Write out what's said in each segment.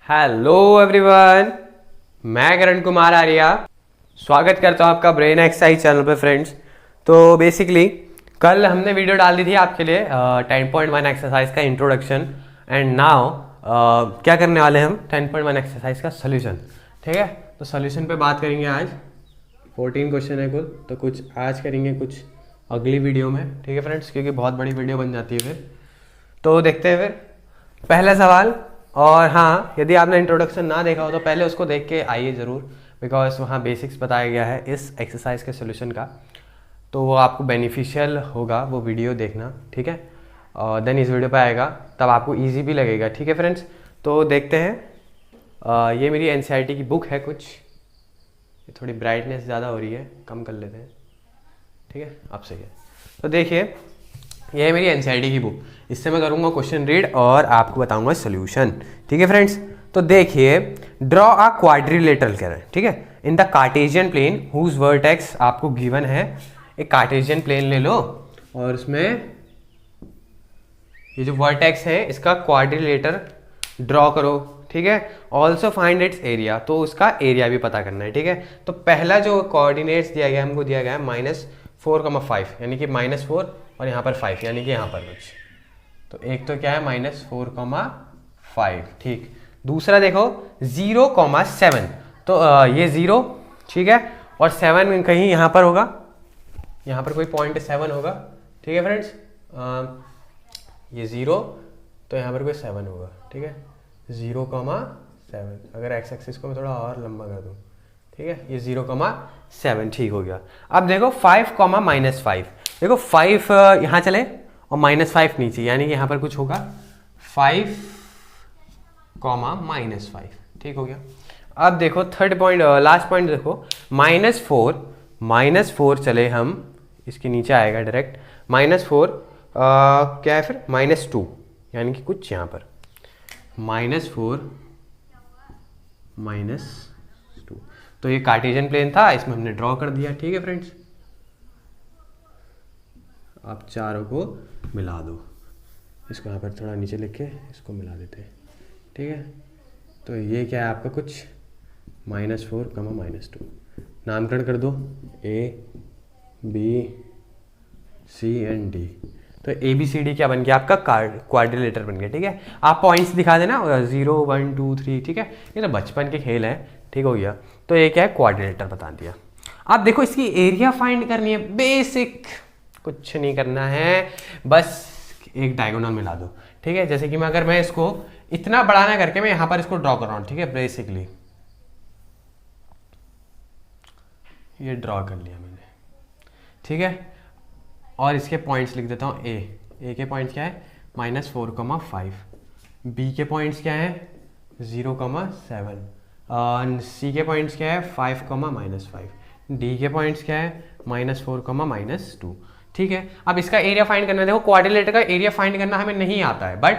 Hello everyone, मैं करण कुमार आर्या स्वागत करता हूं आपका ब्रेन एक्सरसाइज चैनल पे फ्रेंड्स। तो बेसिकली कल हमने वीडियो डाल दी थी आपके लिए 10.1 एक्सरसाइज का इंट्रोडक्शन एंड नाउ क्या करने वाले हैं हम 10.1 एक्सरसाइज का सोल्यूशन। ठीक है, तो सोल्यूशन पे बात करेंगे आज। 14 क्वेश्चन है कुल, तो कुछ आज करेंगे, कुछ अगली वीडियो में। ठीक है फ्रेंड्स, क्योंकि बहुत बड़ी वीडियो बन जाती है फिर। तो देखते हैं फिर पहला सवाल। और हाँ, यदि आपने इंट्रोडक्शन ना देखा हो तो पहले उसको देख के आइए ज़रूर, बिकॉज वहाँ बेसिक्स बताया गया है इस एक्सरसाइज के सोल्यूशन का, तो वो आपको बेनिफिशियल होगा वो वीडियो देखना। ठीक है, और देन इस वीडियो पे आएगा तब आपको इजी भी लगेगा। ठीक है फ्रेंड्स, तो देखते हैं। ये मेरी एनसीईआरटी की बुक है कुछ, ये थोड़ी ब्राइटनेस ज़्यादा हो रही है, कम कर लेते हैं। ठीक है, अब सही है। तो देखिए, यह है मेरी एनसीईआरटी की बुक, इससे मैं करूंगा क्वेश्चन रीड और आपको बताऊंगा सॉल्यूशन। ठीक है फ्रेंड्स, तो देखिए, ड्रॉ अ क्वाड्रिलेटरल कह रहे हैं। ठीक है, in the Cartesian plane whose vertex आपको गिवन है। एक कार्टेशियन प्लेन ले लो और उसमें ये जो वर्टेक्स है इसका क्वाड्रिलेटर ड्रॉ करो। ठीक है, ऑल्सो फाइंड इट्स एरिया, तो उसका एरिया भी पता करना है। ठीक है, तो पहला जो कोऑर्डिनेट्स दिया गया हमको दिया गया है -4,5, यानी कि -4 और यहाँ पर 5, यानी कि यहाँ पर कुछ, तो एक तो क्या है -4,5। ठीक, दूसरा देखो 0,7, तो ये 0, ठीक है, और 7 कहीं यहाँ पर होगा, यहाँ पर कोई 0.7 होगा। ठीक है फ्रेंड्स, ये 0, तो यहाँ पर कोई 7 होगा। ठीक है, 0,7। अगर एक्स एक्सिस को मैं थोड़ा और लंबा कर दूँ, ठीक है, ये 0,7 ठीक हो गया। अब देखो 5, -5, देखो 5 यहाँ चले और -5 नीचे, यानी कि यहाँ पर कुछ होगा 5, -5। ठीक हो गया। अब देखो थर्ड पॉइंट, लास्ट पॉइंट देखो, -4 चले हम, इसके नीचे आएगा डायरेक्ट -4, क्या है फिर -2, यानी कि कुछ यहाँ पर -4 -2, तो ये कार्टेशियन प्लेन था, इसमें हमने ड्रॉ कर दिया। ठीक है फ्रेंड्स, आप चारों को मिला दो, इसको यहाँ पर थोड़ा नीचे लिख के इसको मिला देते हैं। ठीक है, तो ये क्या है आपका कुछ -4, -2, नामकरण कर दो A B C and D, तो ABCD क्या बन गया आपका क्वाड्रिलेटर बन गया। ठीक है, आप पॉइंट्स दिखा देना 0 1 2 3। ठीक है, ये तो बचपन के खेल है। ठीक हो गया, तो ये क्या है क्वाड्रिलेटर बता दिया। अब देखो इसकी एरिया फाइंड करनी है, बेसिक, कुछ नहीं करना है, बस एक डायगोनल मिला दो। ठीक है, जैसे कि अगर मैं इसको इतना बड़ा ना करके मैं यहां पर इसको ड्रॉ कर रहा हूं। ठीक है, बेसिकली ये ड्रॉ कर लिया मैंने। ठीक है, और इसके पॉइंट्स लिख देता हूं। ए के पॉइंट्स क्या है -4,5, बी के पॉइंट्स क्या है 0,7, सी के पॉइंट्स क्या है 5, -5, डी के पॉइंट्स क्या है -4, -2। ठीक है, अब इसका एरिया फाइंड करना है। देखो क्वाड्रिलेटर का एरिया फाइंड करना हमें नहीं आता है, बट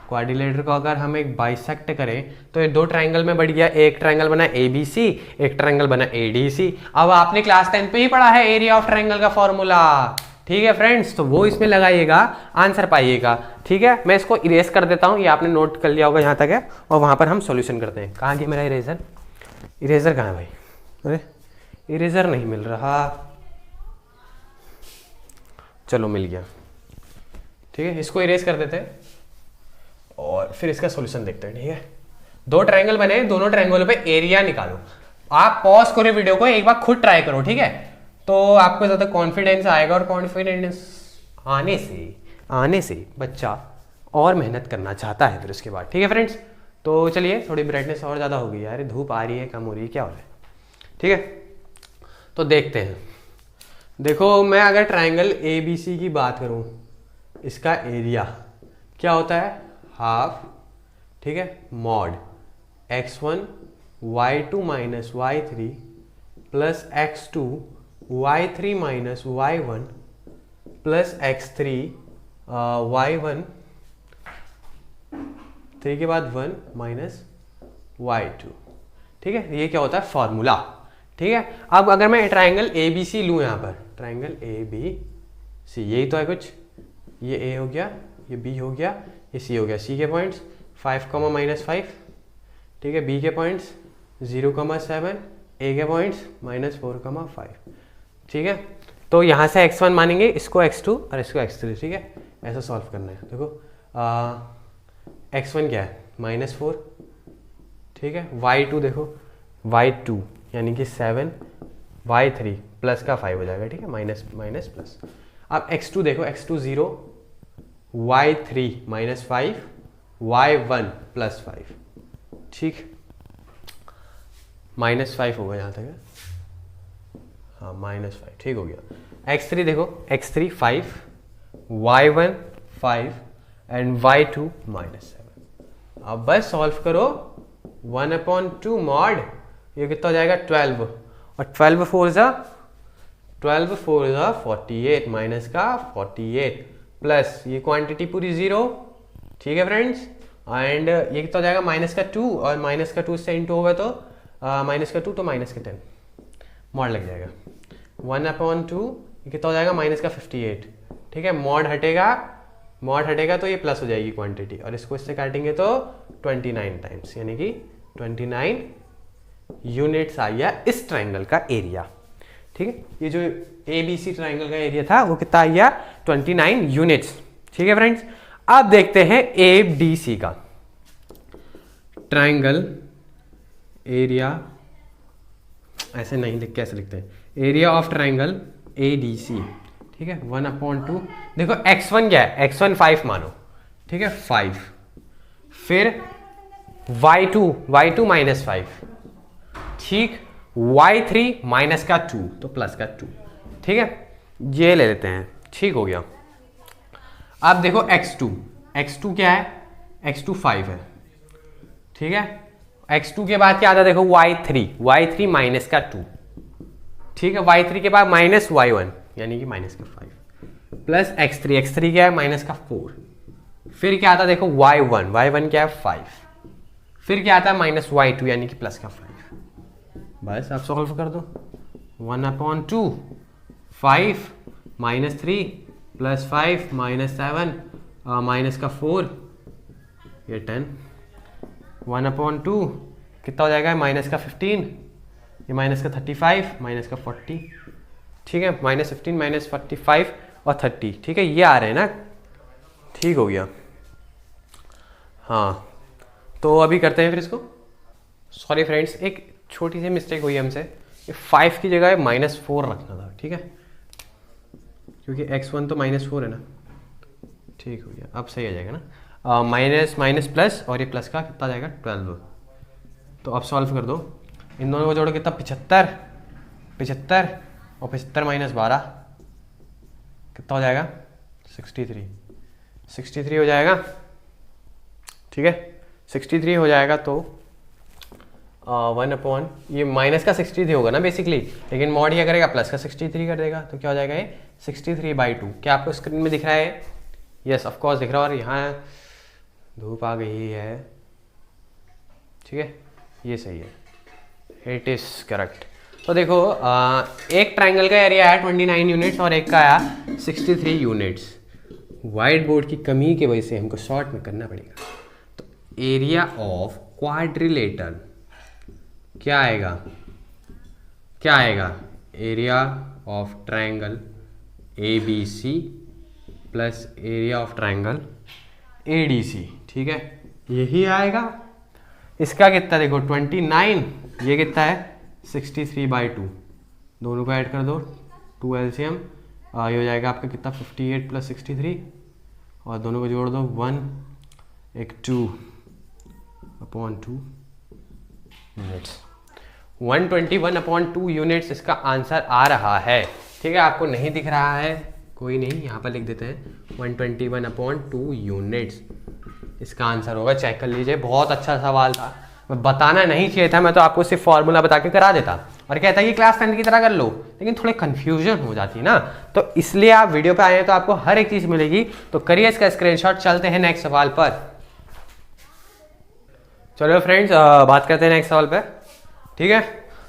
क्वाड्रिलेटर को अगर हम एक बाइसेक्ट करें तो ये 2 ट्रायंगल में बढ़ गया। एक ट्रायंगल बना ABC, एक ट्रायंगल बना ADC। अब आपने क्लास 10 पे ही पढ़ा है एरिया ऑफ ट्रायंगल का फॉर्मूला। ठीक है फ्रेंड्स, तो वो इसमें लगाइएगा, आंसर पाइएगा। ठीक है, मैं इसको इरेज कर देता हूँ, ये आपने नोट कर लिया होगा यहाँ तक है, और वहाँ पर हम सॉल्यूशन करते हैं। कहाँ गया मेरा इरेजर? इरेजर कहाँ है भाई? अरे इरेजर नहीं मिल रहा, चलो मिल गया। ठीक है, इसको इरेज कर देते हैं और फिर इसका सॉल्यूशन देखते हैं। ठीक है, 2 ट्रायंगल बने, दोनों ट्रायंगलों पे एरिया निकालो। आप पॉज करो वीडियो को, एक बार खुद ट्राई करो। ठीक है, तो आपको ज़्यादा कॉन्फिडेंस आएगा, और कॉन्फिडेंस आने से बच्चा और मेहनत करना चाहता है फिर उसके बाद। ठीक है फ्रेंड्स, तो चलिए, थोड़ी ब्राइटनेस और ज़्यादा हो गई यार, धूप आ रही है, कम हो रही है, क्या हो रहा है? ठीक है, तो देखते हैं। देखो, मैं अगर ट्रायंगल ABC की बात करूं, इसका एरिया क्या होता है हाफ। ठीक है, mod x1 y2 - y3 plus x2 y3 - y1 plus x3 y1, 3 के बाद 1 -y2। ठीक है, ये क्या होता है फॉर्मूला। ठीक है, अब अगर मैं ट्रायंगल ABC लूँ, यहाँ पर ट्रायंगल ABC, यही तो है कुछ, ये A हो गया, ये B हो गया, ये C हो गया। C के पॉइंट्स 5, -5, ठीक है, बी के पॉइंट्स 0,7, ए के पॉइंट्स -4,5, ठीक है। तो यहाँ से x1 मानेंगे, इसको x2 और इसको x3, ठीक है। ऐसा सॉल्व करना है। देखो x1 क्या है -4, ठीक है। y2 देखो y2 यानी कि 7, y3 प्लस का 5 हो जाएगा, ठीक है, माइनस माइनस प्लस। अब x2 देखो, x2 0, y3 -5, y1 +5, ठीक, -5 होगा यहाँ तक है, हाँ -5, ठीक हो गया। x3 देखो, x3 5, y1 5 एंड y2 -7। अब बस सॉल्व करो, 1/2 मॉड, ये कितना हो जाएगा 12, और 12 4 ज़ा 48, माइनस का 48 प्लस ये क्वांटिटी पूरी 0, ठीक है फ्रेंड्स। एंड ये कितना हो जाएगा -2, और -2 से इंटू होगा तो -2 तो -10 मॉड लग जाएगा। 1/2 ये कितना हो जाएगा -58, ठीक है। मॉड हटेगा तो ये प्लस हो जाएगी क्वांटिटी, और इसको इससे काटेंगे तो 29 टाइम्स, यानी कि 29 यूनिट्स आ गया इस ट्राइंगल का एरिया, ठीक है। ये जो ABC ट्राइंगल का एरिया था वो कितना आ गया 29 यूनिट्स, ठीक है फ्रेंड्स। अब देखते हैं ABC का ट्राइंगल एरिया, ऐसे नहीं लिख, कैसे लिखते हैं, एरिया ऑफ ट्राइंगल ADC, ठीक है। 1/2 देखो x1 क्या है, x1 5 मानो, ठीक है, 5, फिर y2 -5, ठीक, y3 माइनस का 2 तो प्लस का 2, ठीक है, ये ले लेते हैं, ठीक हो गया। अब देखो x2 क्या है, x2 5 है, ठीक है। x2 के बाद क्या आता है देखो y3 माइनस का 2, ठीक है। y3 के बाद -y1 यानी कि माइनस का 5 प्लस x3 क्या है माइनस का 4, फिर क्या आता है देखो y1 क्या है 5, फिर क्या आता है -y2 यानी कि प्लस का 5। बस आप सॉल्व कर दो, 1/2 5 -3 + 5 -7 माइनस का 4, ये 10, 1/2 कितना हो जाएगा माइनस का 15, ये माइनस का 35 माइनस का 40, ठीक है, -15 -45 और 30, ठीक है, ये आ रहे हैं ना, ठीक हो गया। हाँ, तो अभी करते हैं फिर इसको। सॉरी फ्रेंड्स, एक छोटी सी मिस्टेक हुई हमसे, ये 5 की जगह -4 रखना था, ठीक है, क्योंकि x1 तो -4 है ना, ठीक हो गया। अब सही आ जाएगा ना, माइनस प्लस, और ये प्लस का कितना आ जाएगा 12। तो अब सॉल्व कर दो, इन दोनों को जोड़ो कितना 75 और 75 - 12 कितना हो जाएगा 63 हो जाएगा, ठीक है, 63 हो जाएगा। तो 1/, ये माइनस का 63 होगा ना बेसिकली, लेकिन मॉड क्या करेगा प्लस का 63 कर देगा, तो क्या हो जाएगा ये 63/2। क्या आपको स्क्रीन में दिख रहा है? यस ऑफ कोर्स दिख रहा है, और यहाँ धूप आ गई है, ठीक है, ये सही है, इट इज करेक्ट। तो देखो एक ट्राइंगल का एरिया है 29 यूनिट्स और एक का आया 63 यूनिट्स। वाइट बोर्ड की कमी की वजह से हमको शॉर्ट में करना पड़ेगा। तो एरिया ऑफ क्वाड्रिलेटरल क्या आएगा area of triangle ABC plus area of triangle ADC, ठीक है, यही आएगा। इसका कितना देखो 29, ये कितना है 63/2, दोनों को ऐड कर दो 2 LCM, ये हो जाएगा आपका कितना 58 + 63, और दोनों को जोड़ दो 1 एक 2/2 यूनिट्स, 121/2 यूनिट्स इसका आंसर आ रहा है, ठीक है। आपको नहीं दिख रहा है कोई नहीं, यहाँ पर लिख देते हैं 121/2 यूनिट्स इसका आंसर होगा, चेक कर लीजिए। बहुत अच्छा सवाल था, मैं बताना नहीं चाहिए था, मैं तो आपको सिर्फ फॉर्मूला बता के करा देता और कहता कि क्लास 10 की तरह कर लो, लेकिन थोड़े कन्फ्यूजन हो जाती ना, तो इसलिए आप वीडियो पे आए हैं तो आपको हर एक चीज़ मिलेगी। तो करिए इसका स्क्रीनशॉट, चलते हैं नेक्स्ट सवाल पर। चलो फ्रेंड्स बात करते हैं नेक्स्ट सवाल पे, ठीक है।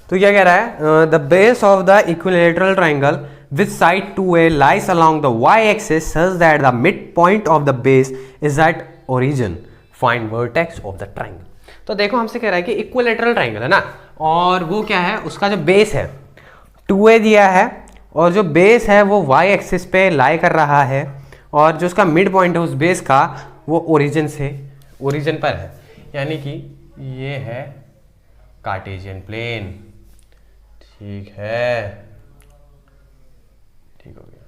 तो क्या कह रहा है, the base of the equilateral triangle with side 2A lies along the y-axis such that the midpoint of the base is at origin. Find vertex of the triangle. तो देखो हमसे कह रहा है कि इक्विलेटरल ट्राइंगल है ना, और वो क्या है, उसका जो बेस है 2a दिया है, और जो बेस है वो y एक्सिस पे लाई कर रहा है, और जो उसका मिड पॉइंट है उस बेस का वो ओरिजिन पर है, यानी कि ये है कार्टेशियन प्लेन। ठीक है, ठीक हो गया,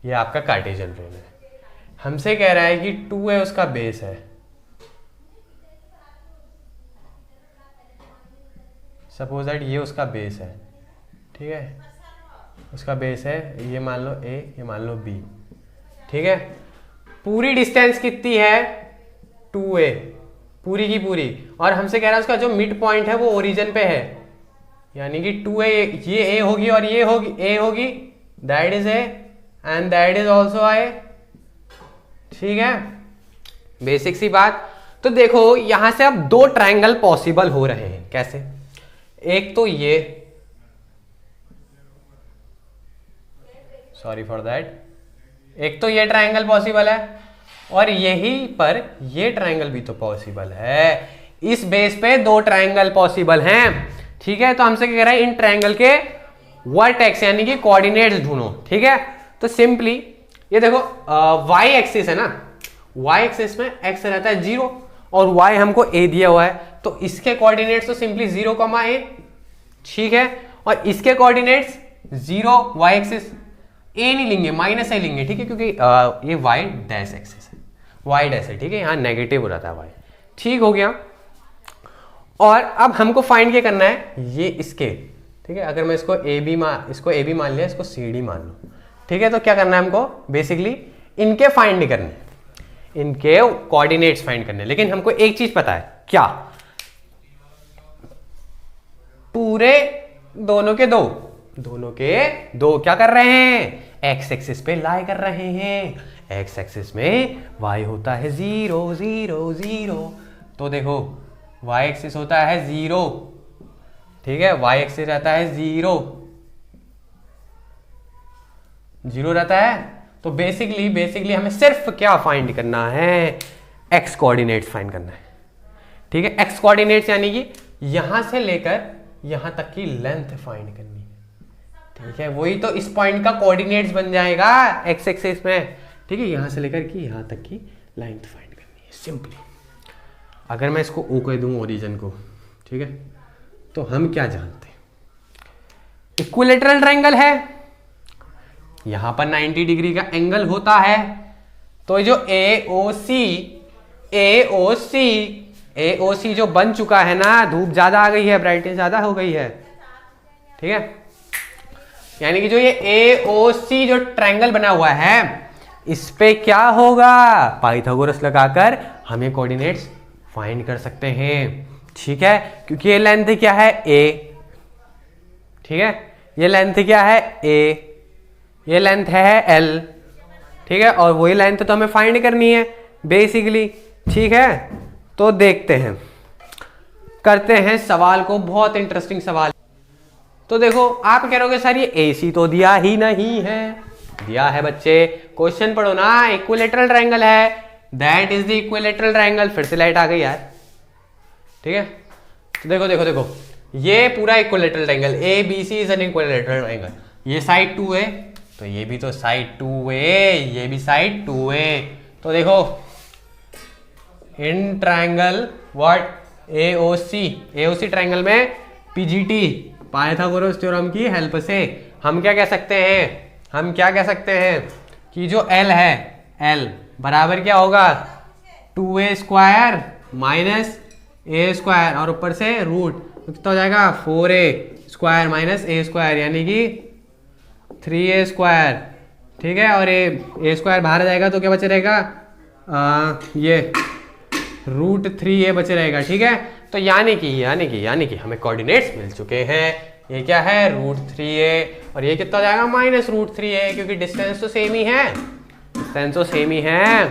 ये आपका कार्टेशियन प्लेन है। हमसे कह रहा है कि 2a उसका बेस है, सपोज दैट ये उसका बेस है, ठीक है, उसका बेस है, ये मान लो a, ये मान लो b, ठीक है। पूरी डिस्टेंस कितनी है 2a, पूरी की पूरी, और हमसे कह रहा है उसका जो मिड पॉइंट है वो ओरिजिन पे है, यानी कि 2a, ये a होगी और ये होगी a होगी, that is a and that is also a। ठीक है, बेसिक सी बात। तो देखो यहां से अब दो ट्रायंगल पॉसिबल हो रहे हैं। कैसे? एक तो ये, सॉरी फॉर दैट, एक तो ये ट्रायंगल पॉसिबल है, और यहीं पर ये ट्रायंगल भी तो पॉसिबल है। इस बेस पे दो ट्रायंगल पॉसिबल हैं। ठीक है, तो हमसे क्या कह रहा है, इन ट्रायंगल के वर्टेक्स यानी कि कोऑर्डिनेट्स ढूंढो। ठीक है, तो सिंपली ये देखो y एक्सिस है ना, y एक्सिस में x रहता है 0 और y हमको a दिया हुआ है, तो इसके कोऑर्डिनेट्स तो सिंपली 0, a। ठीक है, और इसके कोऑर्डिनेट्स 0, y एक्सिस a नहीं लेंगे, -a लेंगे। ठीक है, क्योंकि ये y डैश एक्सिस है, y डैश है। ठीक है, यहाँ नेगेटिव हो जाता है y। ठीक हो गया। और अब हमको फाइंड क्या करना है, ये इसके, ठीक है, अगर मैं इसको a b मान लिया, इसको c d मान लो। ठीक है, तो क्या करना है हमको, बेसिकली इनके फाइंड करने, इनके कोऑर्डिनेट्स फाइंड करने। लेकिन हमको एक चीज पता है, क्या? पूरे दोनों के दो क्या कर रहे हैं, एक्स एक्सिस पे लाई कर रहे हैं। एक्स एक्सिस में y होता है 0 0 0, तो देखो y एक्सिस होता है 0। ठीक है, y एक्सिस रहता है 0 रहता है। तो बेसिकली हमें सिर्फ क्या फाइंड करना है, x कोऑर्डिनेट्स फाइंड करना है। ठीक है, x कोऑर्डिनेट्स यानी कि यहां से लेकर यहां तक की लेंथ फाइंड करनी है। ठीक है, वही तो इस पॉइंट का कोऑर्डिनेट्स बन जाएगा x एक्सिस में। ठीक है, यहां से लेकर की यहां तक की लेंथ फाइंड करनी है सिंपली। अगर मैं इसको O कह दूं, ओरिजिन को, ठीक है, तो हम क्या जानते हैं, इक्विलेटरल ट्रायंगल है, यहां पर 90 डिग्री का एंगल होता है। तो जो AOC जो बन चुका है ना, धूप ज्यादा आ गई है, ब्राइटनेस ज्यादा हो गई है। ठीक है, यानी कि जो ये AOC जो ट्रायंगल बना हुआ है, इस पे क्या होगा, पाइथागोरस लगाकर हमें कोऑर्डिनेट्स फाइंड कर सकते हैं। ठीक है, क्योंकि ये लेंथ क्या है A। ठीक है, ये लेंथ क्या है A, ये लेंथ है L। ठीक है, और वही लेंथ तो हमें फाइंड करनी है बेसिकली। ठीक है, तो देखते हैं, करते हैं सवाल को, बहुत इंटरेस्टिंग सवाल। तो देखो आप कह रहे सर ये AC तो दिया ही नहीं है। दिया है बच्चे, क्वेश्चन पढ़ो ना, इक्विलेटरल ट्रायंगल है, that is the equilateral triangle. फिर से लाइट आ गई यार। ठीक है, तो देखो ये पूरा equilateral triangle ABC is an equilateral triangle. ये साइड 2A, तो ये भी तो साइड 2A, ये भी साइड 2A। तो देखो in triangle what AOC triangle में PGT पाइथागोरस थ्योरम की हेल्प से हम क्या कह सकते हैं, कि जो L है, L बराबर क्या होगा, 2A square minus A square, और ऊपर से रूट, तो कितना हो जाएगा 4A square minus A square, यानी कि 3A स्क्वायर। ठीक है, और A स्क्वायर बाहर आ जाएगा तो क्या बचे रहेगा, ये रूट 3A बचे रहेगा। ठीक है, तो यानी कि हमें कोऑर्डिनेट्स मिल चुके हैं। ये क्या है, रूट 3A, और ये कितना हो जाएगा, माइनस रूट 3A, क्योंकि डिस्टेंस तो सेम ही है।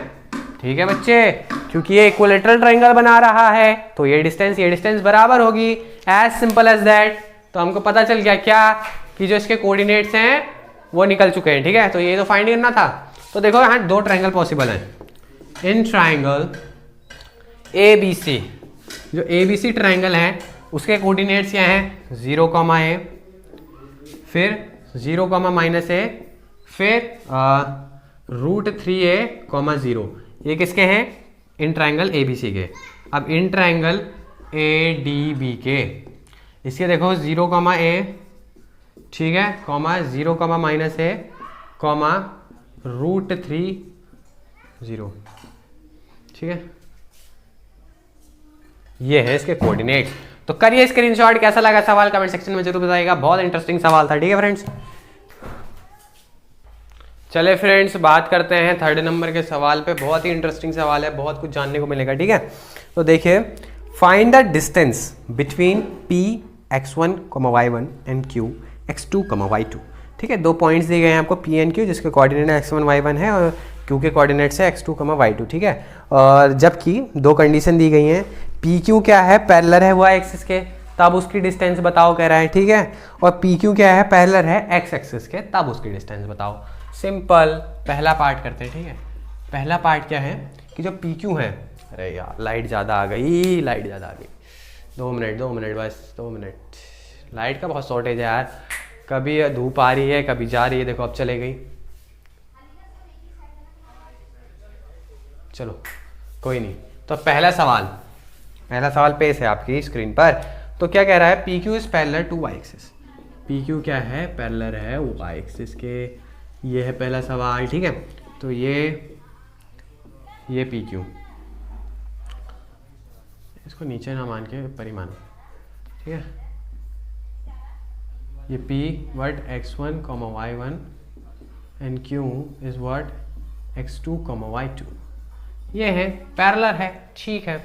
ठीक है बच्चे, क्योंकि ये इक्विलेटरल ट्रायंगल बना रहा है, तो ये डिस्टेंस बराबर होगी। As simple as that. तो हमको पता चल गया क्या, कि जो इसके कोऑर्डिनेट्स हैं वो निकल चुके हैं। ठीक है, तो ये तो फाइंड करना था। तो देखो यहाँ दो ट्रायंगल पॉसिबल हैं। इन ट्रायंगल ABC, जो ABC ट्रायंगल है उसके कोऑर्डिनेट्स क्या हैं, 0, A, फिर 0, -A, फिर √3a, 0। ये किसके हैं, इन ट्रायंगल ABC के। अब इन ट्रायंगल ADB के इसके देखो 0, A, ठीक है, 0, -A, √3, 0, ठीक है, ये है इसके कोऑर्डिनेट्स। तो करिए स्क्रीनशॉट। कैसा लगा सवाल कमेंट सेक्शन में जरूर बताइएगा, बहुत इंटरेस्टिंग सवाल था। ठीक है फ्रेंड्स, चले फ्रेंड्स बात करते हैं थर्ड नंबर के सवाल पे। बहुत ही इंटरेस्टिंग सवाल है, बहुत कुछ जानने को मिलेगा। ठीक है, तो देखिए, find the distance between P x1, y1 and Q x2, y2। ठीक है, 2 पॉइंट्स दिए गए हैं आपको P एंड Q, जिसके कोऑर्डिनेट x1, y1 है और Q के कोऑर्डिनेट्स है x2, y2। ठीक है, और जबकि 2 कंडीशन दी गई हैं, PQ क्या है, पैरेलल है y एक्सिस के, तब उसकी डिस्टेंस बताओ कह रहा है। ठीक है, और PQ क्या है, पैरेलल है x एक्सिस के, तब उसकी डिस्टेंस बताओ। सिंपल, पहला पार्ट करते हैं। ठीक है, पहला पार्ट क्या है कि जो PQ है, अरे यार लाइट ज़्यादा आ गई, लाइट ज़्यादा आ गई, 2 मिनट बस, 2 मिनट। लाइट का बहुत शॉर्टेज है यार, कभी धूप आ रही है कभी जा रही है, देखो अब चले गई। चलो कोई नहीं। तो पहला सवाल पेश है आपकी स्क्रीन पर। तो क्या कह रहा है, PQ is parallel to y axis. PQ क्या है, पैरेलल है y एक्सिस के, ये है पहला सवाल। ठीक है, तो ये PQ, इसको नीचे ना मान के ऊपर ही मानो। ठीक है, ये P what x1, y1 and Q is what x2, y2। ये है पैरेलल है, ठीक है,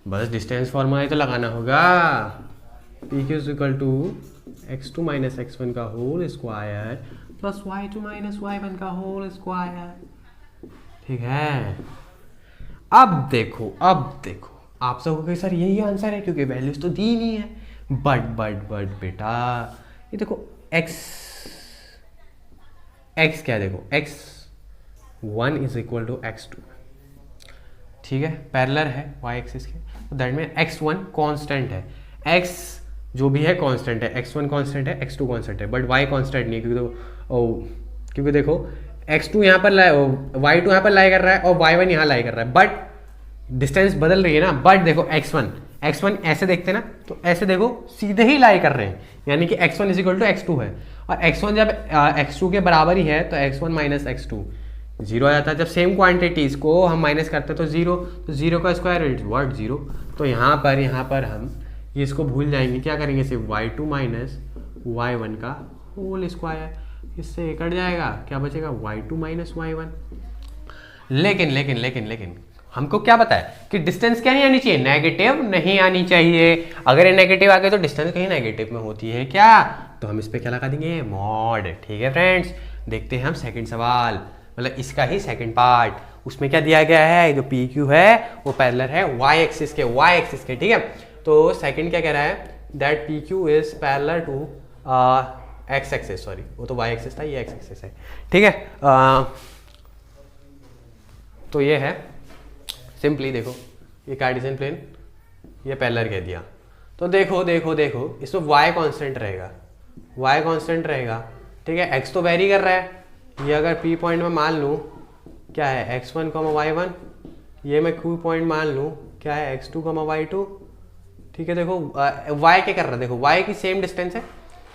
बस डिस्टेंस फॉर्मूला ही तो लगाना होगा। PQ is equal to x2 - x1 का whole square plus y2 - y1 का होल स्क्वायर। ठीक है, अब देखो आप सबको कहे सर यही आंसर है क्योंकि वैल्यूज तो दी नहीं है। बट बेटा ये देखो x क्या, देखो x1 is equal to x2। ठीक है, पैरेलल है y एक्सिस के, तो दैट मीन x1 कांस्टेंट है, x जो भी है कांस्टेंट है, x1 कांस्टेंट है, x2 कांस्टेंट है, बट y कांस्टेंट नहीं है, क्योंकि देखो x2 यहाँ पर y2 यहाँ पर लाई कर रहा है और y1 यहाँ लाई कर रहा है, बट डिस्टेंस बदल रही है ना। बट देखो x1 ऐसे देखते ना, तो ऐसे देखो सीधे ही लाई कर रहे हैं, यानी कि x1 is equal to x2 है, और x1 जब x2 के बराबर ही है तो x1 - x2 0 आ जाता है। जब सेम क्वांटिटीज को हम माइनस करते हैं तो 0, तो 0 का स्क्वायर इज व्हाट 0। तो यहाँ पर हम ये इसको भूल जाएंगे, क्या करेंगे, सिर्फ y2 - y1 का होल स्क्वायर, इससे कट जाएगा, क्या बचेगा y2 - y1। लेकिन हमको क्या पता है कि डिस्टेंस क्या नहीं आनी चाहिए, नेगेटिव नहीं आनी चाहिए। अगर ये नेगेटिव आ गई तो डिस्टेंस कहीं नेगेटिव में होती है क्या, तो हम इस पर क्या लगा देंगे, मॉड। ठीक है फ्रेंड्स, देखते हैं हम सेकंड सवाल, मतलब इसका ही सेकंड पार्ट। उसमें क्या दिया गया है, जो PQ है वो पैरेलल है y एक्सिस के। ठीक है, तो सेकंड क्या कह रहा है, that PQ is parallel to x axis, sorry वो तो y एक्सिस था, ये x एक्सिस है। ठीक है, तो ये है सिंपली, देखो ये कार्टेशियन प्लेन, ये पैरेलल कह दिया, तो देखो इसमें y कांस्टेंट रहेगा। ठीक है, x तो वेरी कर रहा है, ये अगर P पॉइंट में मान लूँ क्या है x1, y1, ये मैं Q पॉइंट मान लूँ क्या है x2, y2। ठीक है, देखो y क्या कर रहा है, देखो y की सेम डिस्टेंस है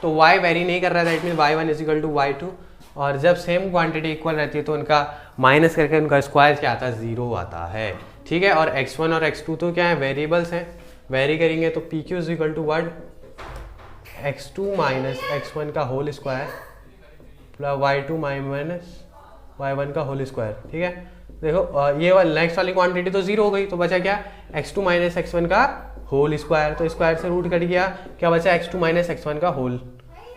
तो y वेरी नहीं कर रहा है, that mean y1 is equal to y2। और जब सेम क्वांटिटी इक्वल रहती है तो उनका माइनस करके उनका स्क्वायर क्या आता है, 0 आता है। ठीक है, और x1 और x2 तो क्या है, वेरिएबल्स हैं, वेरी करेंगे तो PQ is equal to what x2 - x1 का whole square plus y2 - y1 का होल स्क्वायर। ठीक है, देखो ये नेक्स्ट वाली क्वांटिटी तो 0 हो गई, तो बचा क्या, x2 - x1 का होल स्क्वायर, तो स्क्वायर से रूट कट गया, क्या बचा x2 - x1 का होल,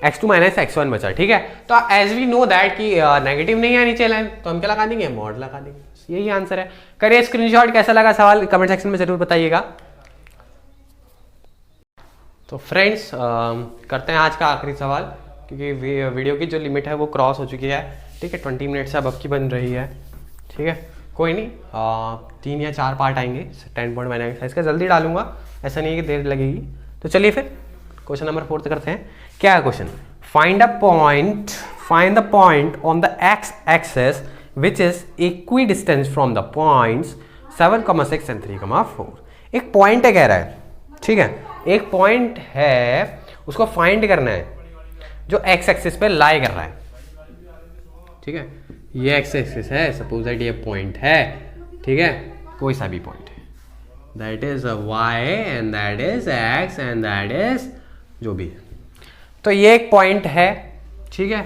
x2 - x1 बचा। ठीक है, तो एज वी नो दैट कि नेगेटिव नहीं है नीचे लाइन, तो हम क्या लगा देंगे, मॉड लगा देंगे। यही आंसर है। करिए स्क्रीनशॉट, कैसा लगा सवाल कमेंट सेक्शन में जरूर बताइएगा। तो फ्रेंड्स करते हैं आज का आखिरी सवाल, क्योंकि वीडियो की जो लिमिट है वो क्रॉस हो चुकी है। ठीक है, 20 मिनट से अब की बन रही है। ठीक है, कोई नहीं, 3 या 4 पार्ट आएंगे 10.1 एक्सरसाइज का, जल्दी डालूंगा, ऐसा नहीं है कि देर लगेगी। तो चलिए फिर क्वेश्चन नंबर 4 करते हैं। क्या है question? Find the point on the x axis which is equidistant from the points 7,6 and 3,4। एक पॉइंट है कह रहा है, ठीक है, एक पॉइंट है, उसको फाइंड करना है जो एक्स एक्सिस पे लाई कर रहा है, ठीक है। ये एक्स एक्सिस है, सपोज दैट ये पॉइंट है, ठीक है, कोई सा भी पॉइंट है, that is y and that is x and that is जो भी है। तो ये एक पॉइंट है, ठीक है,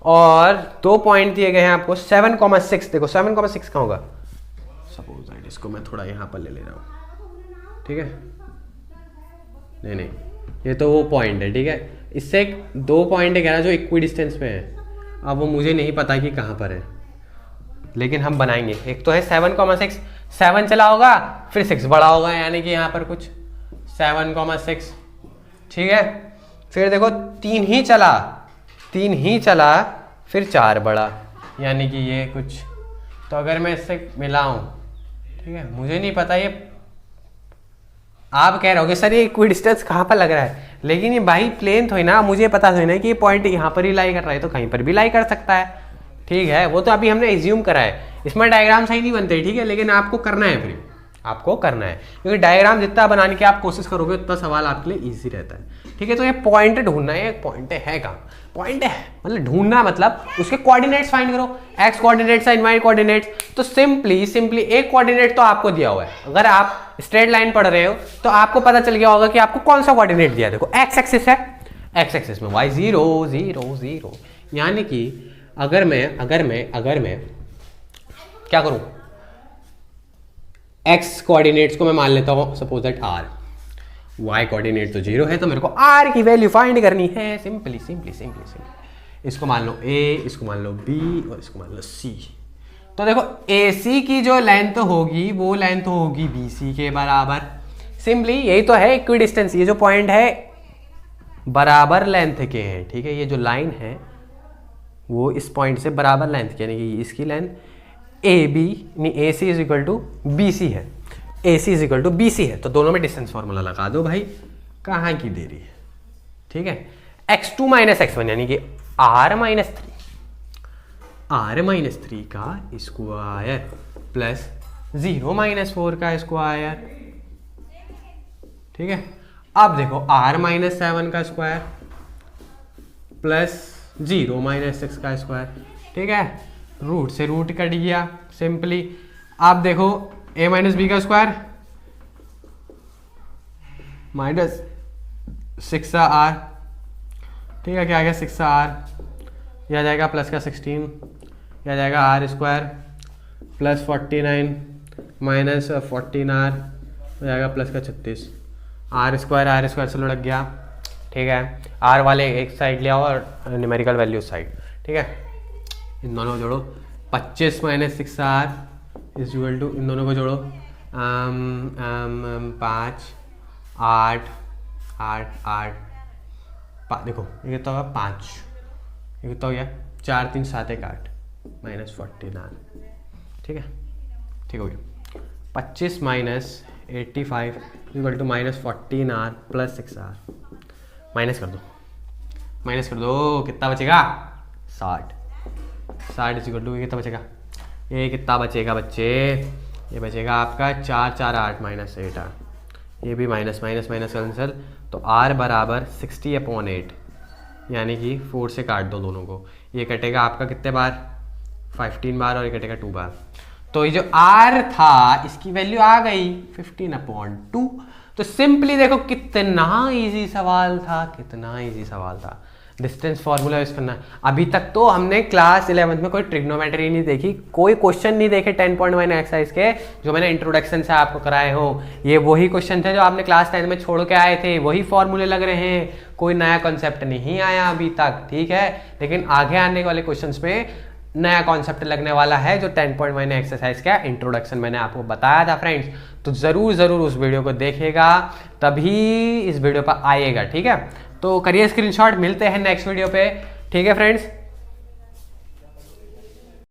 और 2 पॉइंट दिए गए हैं आपको 7,6। देखो 7,6 कहाँ होगा? सपोज दैट इसको मैं थोड़ा यहाँ पर ले रहा हूँ, ठीक है, नहीं ये तो वो पॉइंट है, ठीक है। इससे 2 पॉइंट है कह रहा है जो इक्वी डिस्टेंस पे है। अब वो मुझे नहीं पता कि कहाँ पर है, लेकिन हम बनाएंगे। एक तो है 7,6, 7 चला होगा फिर 6 बड़ा होगा, यानी कि यहाँ पर कुछ 7,6, ठीक है। फिर देखो 3 ही चला फिर 4 बड़ा, यानी कि ये कुछ। तो अगर मैं इससे मिलाऊं, ठीक है, मुझे नहीं पता ये, आप कह रहे होगे सर ये इक्वी डिस्टेंस कहाँ पर लग रहा है, लेकिन ये भाई प्लेन थोड़ी ना, मुझे पता थोड़ी ना कि ये पॉइंट यहाँ पर ही लाई कर रहा है, तो कहीं पर भी लाई कर सकता है, ठीक है। वो तो अभी हमने एज्यूम करा है, इसमें डायग्राम सही नहीं बनते, ठीक है, लेकिन आपको करना है, फिर आपको करना है, क्योंकि डायग्राम जितना बनाने की आप कोशिश करोगे उतना सवाल आपके लिए ईजी रहता है, ठीक है। तो ये पॉइंट ढूंढना है, पॉइंट है कहाँ, पॉइंट है मतलब ढूंढना, मतलब उसके कोऑर्डिनेट्स फाइंड करो, x coordinates and y coordinates. तो सिंपली एक कोऑर्डिनेट तो आपको दिया हुआ है, अगर आप स्ट्रेट लाइन पढ़ रहे हो तो आपको पता चल गया होगा कि आपको कौन सा कोऑर्डिनेट दिया है। देखो एक्स एक्सिस है, एक्स एक्सिस में y 0 0 0, यानी कि अगर मैं क्या करूं, x कोऑर्डिनेट्स को मैं मान लेता हूं suppose that r, y coordinate तो 0 है, तो मेरे को r की वैल्यू फाइंड करनी है। सिंपली इसको मान लो a, इसको मान लो b और इसको मान लो c। तो देखो AC की जो लेंथ होगी वो लेंथ होगी BC के बराबर। सिंपली यही तो है इक्वी डिस्टेंस, ये जो पॉइंट है बराबर लेंथ के हैं, ठीक है। ये जो लाइन है वो इस पॉइंट से बराबर लेंथ की, यानी कि इसकी length AC is equal to BC है, AC is equal to BC है। तो दोनों में डिस्टेंस फॉर्मूला लगा दो भाई, कहाँ की देरी है, ठीक है। x2 माइनस x1 यानी कि r माइनस 3 का स्क्वायर प्लस 0 माइनस 4 का स्क्वायर, ठीक है। अब देखो r माइनस 7 का स्क्वायर प्लस 0 माइनस 6 का स्क्वायर, ठीक है। रूट से रूट कट गया सिंपली। अब देखो a माइनस बी का स्क्वायर माइनस 6r, ठीक है, क्या आ गया 6r, यह आ जाएगा प्लस का 16, यह आ जाएगा r square plus 49 minus 14r हो जाएगा प्लस का 36, r स्क्वायर से लुढ़क गया, ठीक है। r वाले एक साइड लिया और न्यूमेरिकल वैल्यू साइड, ठीक है। इन दोनों को जोड़ो, 25 minus 6r is equal to, इन दोनों को जोड़ो 5 8 8 8, देखो ये कितना होगा 5, ये कितना हो गया 4 3 7 1 8 माइनस 14r, ठीक है, ठीक हो गया। 25 minus 85 equal to minus 14r plus 6r, माइनस कर दो, कितना बचेगा 60 इज इक्वल टू कितना बचेगा, ये कितना बचेगा बच्चे, ये बचेगा आपका 4 4 8 माइनस 8r, ये भी माइनस कैंसिल, तो r बराबर 60/8, यानी कि 4 से काट दो दोनों को, ये कटेगा आपका कितने बार 15 बार और ये कटेगा 2 बार। तो ये जो r था इसकी वैल्यू आ गई 15/2। तो सिंपली देखो कितना इजी सवाल था, डिस्टेंस फार्मूला यूज करना। अभी तक तो हमने क्लास 11th में कोई ट्रिग्नोमेट्री नहीं देखी, कोई क्वेश्चन नहीं देखे 10.1 एक्सरसाइज के जो मैंने इंट्रोडक्शन से आपको कराए हो। ये वही क्वेश्चन थे जो आपने क्लास 10 में छोड़ के आए थे, वही फॉर्मूले लग रहे हैं, कोई नया कॉन्सेप्ट नहीं आया अभी तक, ठीक है। लेकिन आगे आने वाले क्वेश्चन में नया कॉन्सेप्ट लगने वाला है जो 10.1 एक्सरसाइज का इंट्रोडक्शन मैंने आपको बताया था फ्रेंड्स। तो जरूर उस वीडियो को देखिएगा, तभी इस वीडियो पर आइएगा, ठीक है। तो करिए स्क्रीनशॉट, मिलते हैं नेक्स्ट वीडियो पे, ठीक है फ्रेंड्स।